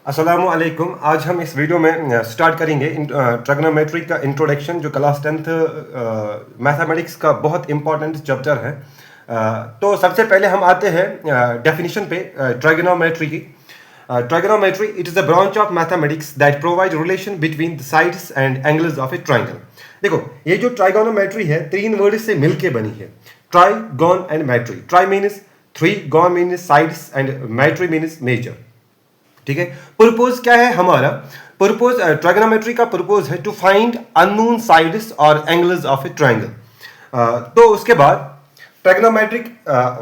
अस्सलामुअलैकुम। आज हम इस वीडियो में स्टार्ट करेंगे ट्रिग्नोमेट्री का इंट्रोडक्शन, जो क्लास 10th मैथमेटिक्स का बहुत इंपॉर्टेंट चैप्टर है। तो सबसे पहले हम आते हैं डेफिनेशन पे ट्रिग्नोमेट्री की। Trigonometry it is a branch of mathematics that provide relation between the sides and angles of A triangle. देखो, ये जो ट्राइगोनोमेट्री है तीन वर्ड से मिलके बनी है, tri, gon and metry. Tri means three, gon means sides and metry means measure. ठीक है। पर्पस क्या है हमारा? पर्पस ट्रिग्नोमेट्री का पर्पस है टू फाइंड अननोन साइड्स और एंगल्स ऑफ ए ट्रायंगल। तो उसके बाद ट्रिग्नोमेट्रिक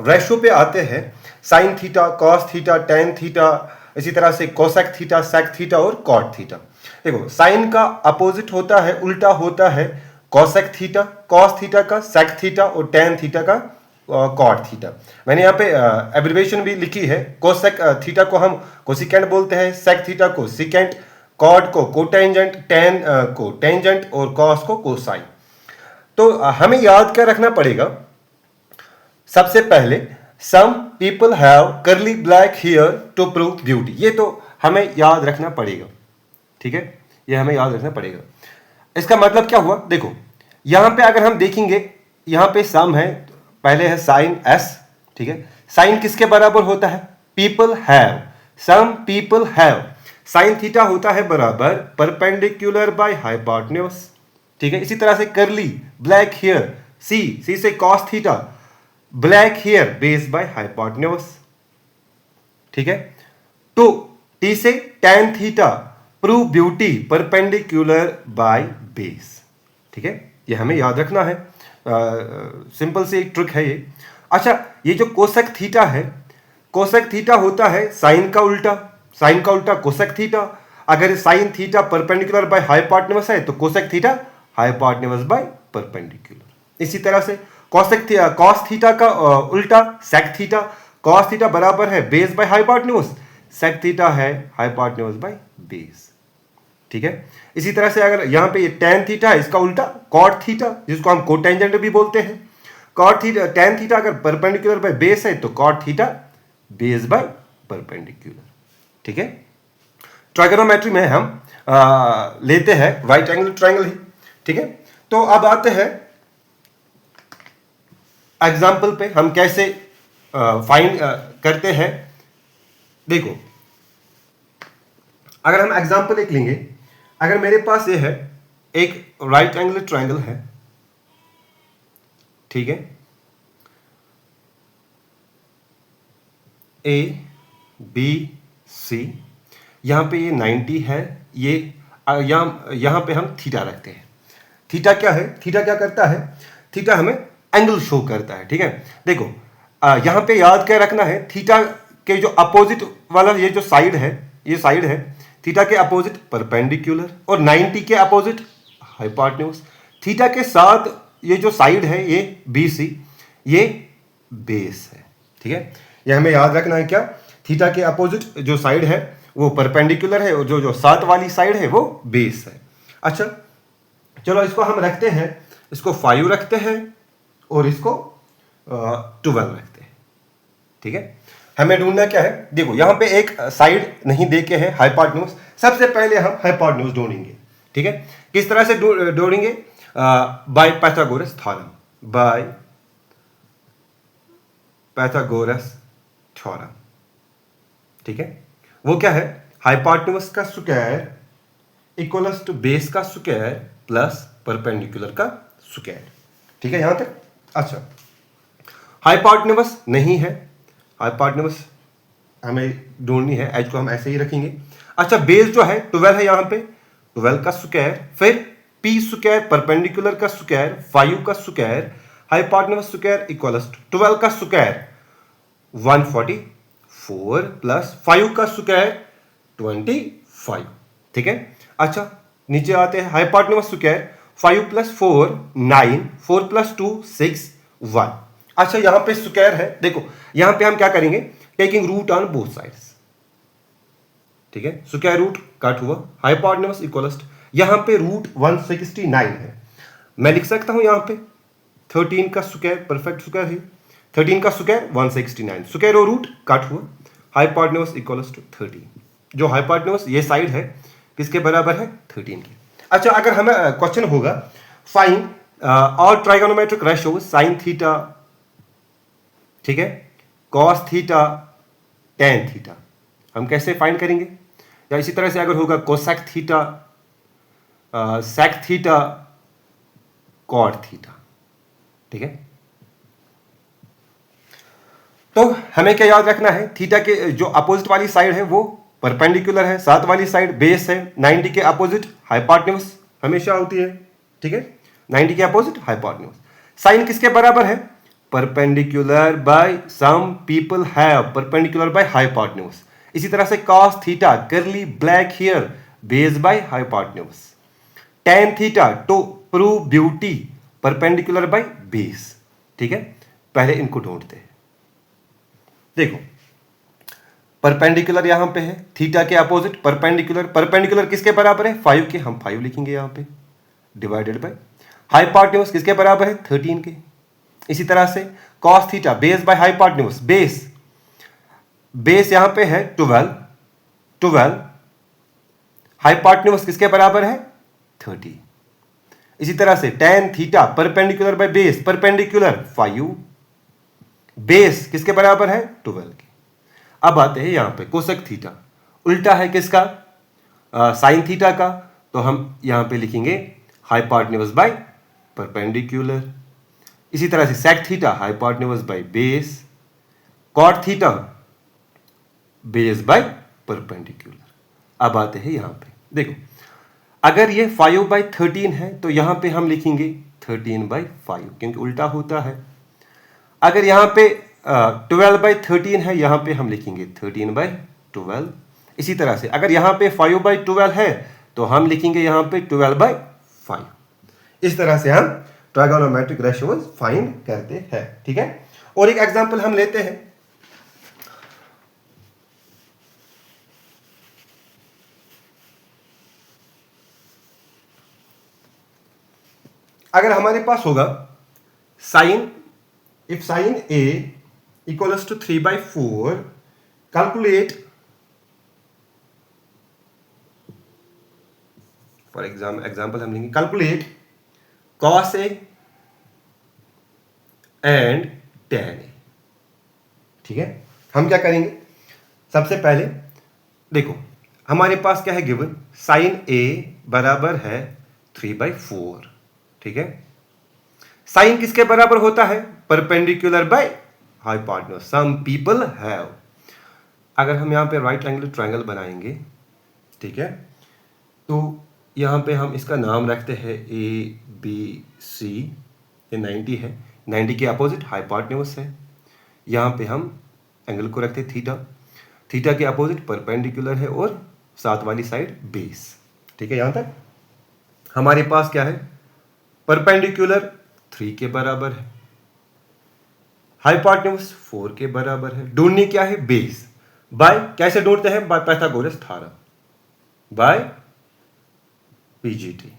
रेशो पे आते हैं, sine theta, cos theta, tan theta, इसी तरह से कोसेक थीटा, सेक थीटा और कॉट थीटा। देखो, साइन का अपोजिट होता है, उल्टा होता है कोसेक थीटा, कॉस थीटा का सेक थीटा और टेन थीटा का कॉट थीटा। मैंने यहाँ पे एब्रिवेशन भी लिखी है। कोसेक थीटा को हम कोसिकेंट बोलते हैं, सेक थीटा को सिकेंट, कॉट को कोटेंजेंट, टेन को टेंजेंट और कॉस को कोसाइन। तो हमें याद क्या रखना पड़ेगा? सबसे पहले some people have curly black hair to prove beauty. ये तो हमें याद रखना पड़ेगा, ठीक है, ये हमें याद रखना पड़ेगा। इसका मतलब क्या हुआ? देखो, यहां पे अगर हम देखेंगे, यहां पे सम है, पहले है साइन एस, ठीक है। साइन किसके बराबर होता है? People have, some people have. Sine theta होता है बराबर परपेंडिकुलर बाय हाइपोटेन्यूज, ठीक है। इसी तरह से करली ब्लैक हेयर, सी से cos theta, black hair base by hypotenuse, ठीक है। टू, टी से tan theta, prove beauty perpendicular by base, ठीक है। ये हमें याद रखना है, सिंपल सी एक ट्रिक है ये। अच्छा, ये जो कोसेक थीटा है, कोसेक थीटा होता है साइन का उल्टा, साइन का उल्टा कोसेक थीटा। अगर sine theta perpendicular by hypotenuse है तो cosec theta hypotenuse by perpendicular. इसी तरह से कोसेक थीटा, कॉस थीटा का उल्टा सेक थीटा, कॉस थीटा बराबर है base by hypotenuse, sec theta है हाइपोटेन्यूज बाय बेस, ठीक है। इसी तरह से अगर यहां पे ये टेन थीटा है, इसका उल्टा कॉट थीटा, जिसको हम कोटेंजेंट भी बोलते हैं। कॉट थीटा, टेन थीटा अगर परपेंडिकुलर बाय बेस है तो cot theta base by perpendicular, ठीक है। ट्रिग्नोमेट्री में हम लेते हैं राइट एंगल ट्रायंगल ही, ठीक है। तो अब आते हैं एग्जाम्पल पे, हम कैसे फाइंड करते हैं। देखो, अगर हम एग्जाम्पल एक लेंगे, अगर मेरे पास ये है एक राइट एंगल ट्रायंगल है, ठीक है, ए बी सी, यहां पे ये 90 है, ये यहां पे हम थीटा रखते हैं। थीटा क्या है? थीटा क्या करता है? थीटा हमें एंगल शो करता है, ठीक है। देखो, यहां पे याद क्या रखना है? थीटा के जो अपोजिट वाला ये जो साइड है, ये साइड है, थीटा के अपोजिट परपेंडिकुलर और 90 के अपोजिट हाइपोटेन्यूज। थीटा के साथ ये जो साइड है, ये BC, ये बेस है, ठीक है। ये हमें याद रखना है क्या? थीटा के अपोजिट जो साइड है वो परपेंडिकुलर है और जो साथ वाली साइड है वो बेस है। अच्छा, चलो इसको हम रखते हैं, इसको 5 रखते हैं और इसको 12 रखते हैं, ठीक है। हमें ढूंढना क्या है? देखो, यहां पे एक साइड नहीं देके है हाइपोटेन्यूज, सबसे पहले हम हाइपोटेन्यूज ढूंढेंगे, ठीक है। किस तरह से ढूंढेंगे? Bye Pythagoras theorem, bye Pythagoras theorem, ठीक है। वो क्या है? हाइपोटेन्यूज का स्क्वायर इक्वल्स टू बेस का स्क्वायर प्लस परपेंडिकुलर का स्क्वायर, ठीक है, यहां तक। अच्छा, हाइपोटेन्यूज नहीं है, हाइपोटेन्यूज हमें ढूंढनी है, एच को हम ऐसे ही रखेंगे। अच्छा, बेस जो है 12 है, यहां पे 12 का स्क्वायर, फिर पी स्क्वायर परपेंडिकुलर का स्क्वायर, 5 का square, hypotenuse square equals to 12 का स्क्वायर 144 प्लस 5 का स्क्वायर 25, ठीक है। अच्छा, नीचे आते हैं, हाइपोटेन्यूज स्क्वायर 5 प्लस 4 9, 4 प्लस 2 6 1। अच्छा, यहां पे स्क्वायर है, देखो यहां पे हम क्या करेंगे? Taking root on both sides, ठीक है। स्क्वायर रूट कट हुआ, हाइपोटेन्यूज इक्वल्स, यहां पे रूट 169 है, मैं लिख सकता हूं यहां पे 13 का स्क्वायर, परफेक्ट स्क्वायर है, 13 का स्क्वायर 169, स्क्वायर और रूट कट हुआ, हाइपोटेन्यूज इक्वल्स टू 13। जो हाइपोटेन्यूज ये साइड है किसके बराबर है 13 के। अच्छा, अगर हमें क्वेश्चन होगा find all trigonometric ratio sine theta, ठीक है, कॉस थीटा, टेन थीटा, हम कैसे फाइंड करेंगे? या इसी तरह से अगर होगा cosec theta, sec theta, cot theta, ठीक है। तो हमें क्या याद रखना है, थीटा के जो अपोजिट वाली साइड है वो परपेंडिकुलर है, साथ वाली साइड बेस है, 90 के अपोजिट हाइपोटेन्यूज हमेशा होती है, ठीक है, 90 के अपोजिट हाइपोटेन्यूज। साइन किसके बराबर है? Perpendicular by some people have perpendicular by hypotenuse. इसी तरह से cos theta curly black hair base by hypotenuse. tan theta to prove beauty perpendicular by base, ठीक है। पहले इनको ढूंढते हैं। देखो परपेंडिकुलर यहां पे है, थीटा के अपोजिट परपेंडिकुलर, परपेंडिकुलर किसके बराबर है 5 के, हम 5 लिखेंगे यहां पे, डिवाइडेड बाय हाइपोटेन्यूज किसके बराबर है 13 के। इसी तरह से cos theta base by hypotenuse, base यहां पे है 12, हाइपोटेन्यूज किसके बराबर है 30। इसी तरह से tan theta perpendicular by base, perpendicular 5, base किसके बराबर है 12 के। अब आते हैं यहां पे कोसेक थीटा, उल्टा है किसका साइन थीटा का, तो हम यहां पे लिखेंगे हाइपोटेन्यूज बाय परपेंडिकुलर। इसी तरह से sec theta hypotenuse by base, cot theta base by perpendicular. अब आते हैं यहां पे, देखो अगर ये 5/13 है तो यहां पे हम लिखेंगे 13/5 क्योंकि उल्टा होता है। अगर यहां पे 12/13 है, यहां पे हम लिखेंगे 13/12। इसी तरह से अगर यहां पे 5/12 है तो हम लिखेंगे यहां पे 12/5। इस तरह से हम ट्राइगोनोमेट्रिक रेशियोज फाइंड करते हैं, ठीक है। और एक एग्जांपल हम लेते हैं। अगर हमारे पास होगा sine, if sine a equals to 3/4, calculate for example हम लेंगे calculate cos a and tan a, ठीक है। हम क्या करेंगे, सबसे पहले देखो हमारे पास क्या है गिवन, साइन ए बराबर है 3/4, ठीक है। साइन किसके बराबर होता है perpendicular by hypotenuse, some people have. अगर हम यहां पे राइट एंगल ट्रायंगल बनाएंगे, ठीक है, तो यहां पे हम इसका नाम रखते हैं ABC, ये 90 है, 90 के अपोजिट हाइपोटेन्यूज है। यहां पे हम एंगल को रखते हैं थीटा, थीटा के अपोजिट परपेंडिकुलर है और साथ वाली साइड बेस, ठीक है। यहां तक हमारे पास क्या है, परपेंडिकुलर 3 के बराबर है, हाइपोटेन्यूज 4 के बराबर है। ढूंढनी क्या है बेस, बाय कैसे ढूंढते हैं, by Pythagoras theorem, by PGT,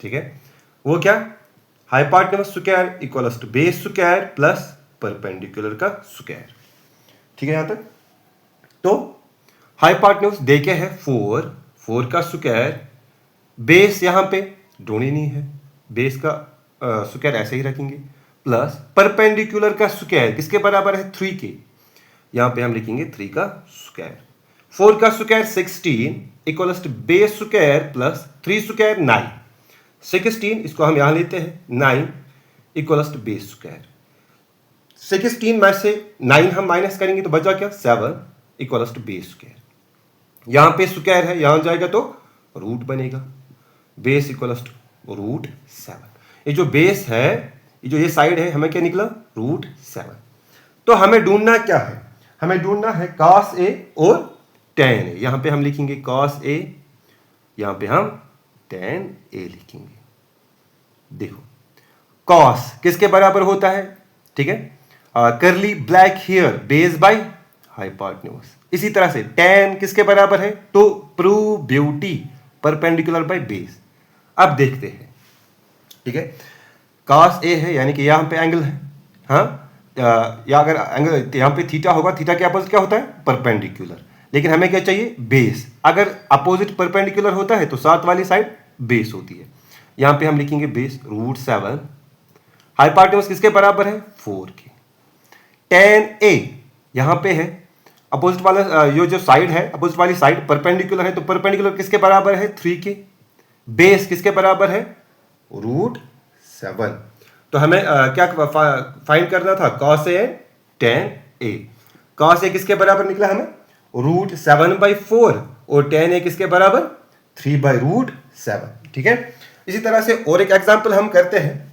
ठीक है। वो क्या, hypotenuse square equals to base square plus perpendicular का स्क्वायर, ठीक है। यहां तक तो हाइपोटेन्यूज देके है 4 का स्क्वायर, बेस यहां पे ढूंढनी नहीं है, बेस का स्क्वायर ऐसे ही रखेंगे, प्लस परपेंडिकुलर का स्क्वायर किसके बराबर है 3 के, यहां पे हम लिखेंगे 3 का स्क्वायर। 4 का square 16 equals to base square plus 3 square 9, 16 इसको हम यहां लेते हैं, 9 इक्वल्स टू बेस स्क्वायर। 16 में से 9 हम माइनस करेंगे तो बचा क्या 7 इक्वल्स टू बेस स्क्वायर। यहां पे स्क्वायर है, यहां जाएगा तो रूट बनेगा, बेस इक्वल्स टू रूट 7। ये जो बेस है, ये जो ये साइड है, हमें क्या निकला रूट 7। तो हमें ढूंढना क्या है, हमें ढूंढना है cos A और tan A। यहां पे हम लिखेंगे cos A, यहां पे हम tan A लिखेंगे। देखो cos किसके बराबर होता है, ठीक है, curly black hair base by hypotenuse. इसी तरह से tan किसके बराबर है, to prove beauty perpendicular by base. अब देखते हैं, ठीक है, cos A है यानी कि यहां पे एंगल है, हाँ, या अगर एंगल यहां पे थीटा होगा, थीटा के अपोजिट क्या होता है परपेंडिकुलर, लेकिन हमें क्या चाहिए, बेस। अगर अपोजिट परपेंडिकुलर होता है तो साथ वाली साइड बेस होती है। यहां पे हम लिखेंगे बेस √7। हाइपोटेन्यूज किसके बराबर है, 4 के। tan A यहां पे है अपोजिट वाला, ये जो साइड है अपोजिट वाली साइड परपेंडिकुलर है, तो परपेंडिकुलर किसके बराबर है, 3 के। बेस किसके बराबर है, √7। तो हमें क्या फाइंड करना था, cos A and tan A। cos A किसके बराबर निकला हमें, √7/4, और tan A किसके बराबर, 3/√7। ठीक है। इसी तरह से और एक एग्जांपल हम करते हैं।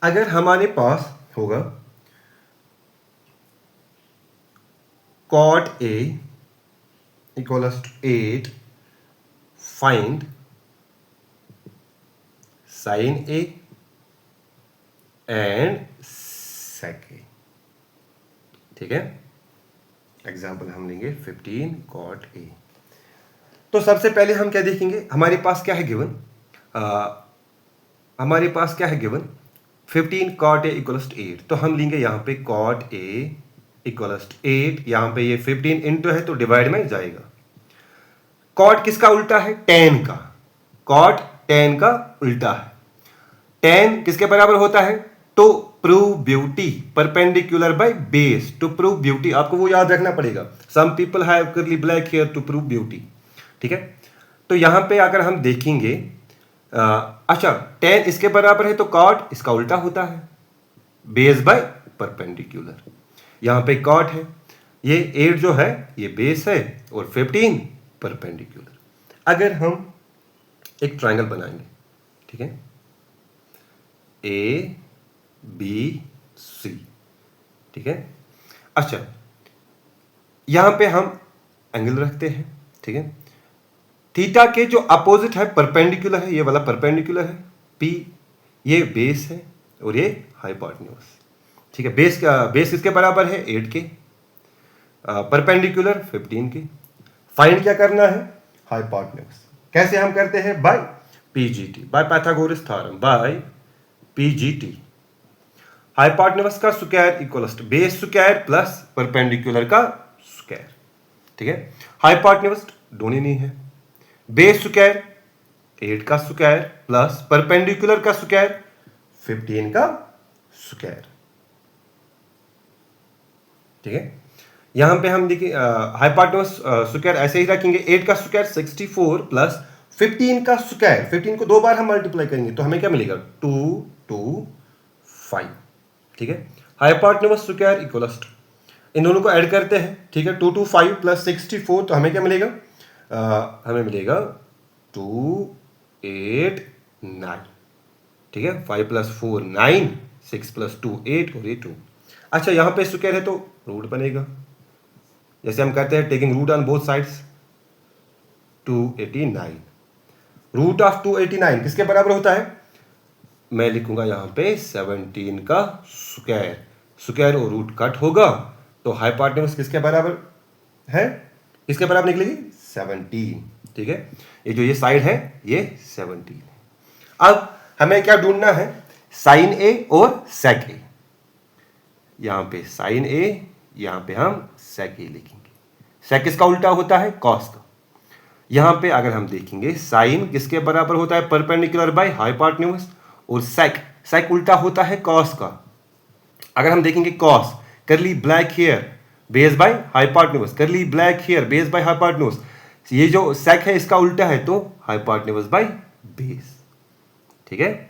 अगर हमारे पास होगा cot A equals to 8, find sin A and sec A। ठीक है, एग्जाम्पल हम लेंगे 15 cot A। तो सबसे पहले हम क्या देखेंगे, हमारे पास क्या है गिवन, हमारे पास क्या है गिवन, 15 cot A इक्वल्स 8। तो हम लेंगे यहाँ पे cot A इक्वल्स 8, यहाँ पे ये 15 इंटू है तो डिवाइड में जाएगा। cot किसका उल्टा है, tan का। cot tan का उल्टा है। tan किसके बराबर होता है, to prove beauty perpendicular by base. To prove beauty आपको वो याद रखना पड़ेगा, some people have curly black hair to prove beauty. ठीक है, तो यहां पे अगर हम देखेंगे, अच्छा tan इसके बराबर है तो cot इसका उल्टा होता है, बेस बाय परपेंडिकुलर। यहां पे cot है, ये 8 जो है ये बेस है और 15 परपेंडिकुलर। अगर हम एक ट्रायंगल बनाएंगे, ठीक है, A B C, ठीक है। अच्छा यहां पे हम एंगल रखते हैं, ठीक है। थीटा के जो अपोजिट है परपेंडिकुलर है, ये वाला परपेंडिकुलर है, P ये बेस है और ये हाइपोटेन्यूज। ठीक है, बेस किसके बराबर है, 8 के, परपेंडिकुलर 15 के। फाइंड क्या करना है, हाइपोटेन्यूज। कैसे हम करते हैं, by PGT, by Pythagoras theorem, by PGT। Hypotenuse का square equals to base square plus perpendicular का स्क्वायर। ठीक है, हाइपोटेन्यूज ढूंढनी नहीं है, बेस स्क्वायर 8 का स्क्वायर प्लस परपेंडिकुलर का स्क्वायर 15 का स्क्वायर। ठीक है, यहां पे हम देखिए हाइपोटेन्यूज स्क्वायर ऐसे ही रखेंगे, 8 का स्क्वायर 64 प्लस 15 का स्क्वायर, 15 को 2 बार हम मल्टीप्लाई करेंगे तो हमें क्या मिलेगा, 225। ठीक है, हाइपोटेन्यूज स्क्वायर इक्वल्स टू, इन दोनों को ऐड करते हैं, ठीक है, 225 प्लस 64 तो हमें क्या मिलेगा, हमें मिलेगा 289। ठीक है, 5 + 4 9, 6 + 2 8 और ये 2। अच्छा यहां पे स्क्वायर है तो रूट बनेगा, जैसे हम कहते हैं taking root on both sides, 289। Root of 289 किसके बराबर होता है, मैं लिखूंगा यहां पे 17 का स्क्वायर। स्क्वायर और रूट कट होगा तो हाइपोटेन्यूज किसके बराबर है, किसके बराबर निकलेगी, 17। ठीक है, ये जो ये साइड है ये 17 है। अब हमें क्या ढूंढना है, साइन ए और सेक ए। यहां पे साइन ए, यहां पे हम सेक ए लिखेंगे। सेक किसका उल्टा होता है, कॉस का। यहां पे अगर हम देखेंगे साइन किसके बराबर होता है, परपेंडिकुलर बाय हाइपोटेन्यूज, और सेक उल्टा होता है कॉस का। अगर हम देखेंगे cos curly black hair base by hypotenuse, curly black hair base by hypotenuse, ये जो सेक है इसका उल्टा है तो हाइपोटेन्यूज बाय बेस। ठीक है,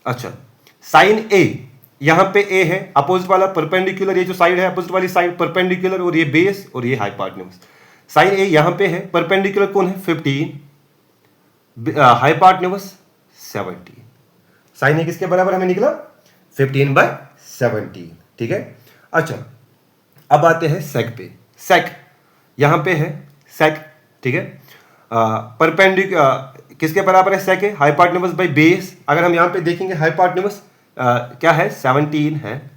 अच्छा साइन ए, यहां पे ए है अपोजिट वाला परपेंडिकुलर, ये जो साइड है अपोजिट वाली साइड परपेंडिकुलर, और ये बेस और ये हाइपोटेन्यूज। साइन ए यहां पे है, परपेंडिकुलर कौन है, 15, हाइपोटेन्यूज 17। साइन ए किसके बराबर हमें निकला, 15/17। ठीक है, अच्छा अब आते हैं सेक पे। सेक यहां पे है सेक, ठीक है, परपेंडिकुलर किसके बराबर है, सेक है हाइपोटेन्यूज बाय बेस। अगर हम यहां पे देखेंगे हाइपोटेन्यूज क्या है, 17 है,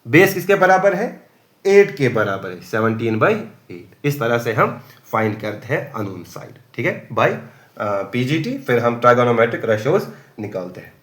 बेस किसके बराबर है, 8 के बराबर है, 17/8। इस तरह से हम फाइंड करते हैं अननोन साइड, ठीक है, बाय पीजीटी, फिर हम ट्राइगोनोमेट्रिक रेशियोज निकालते हैं।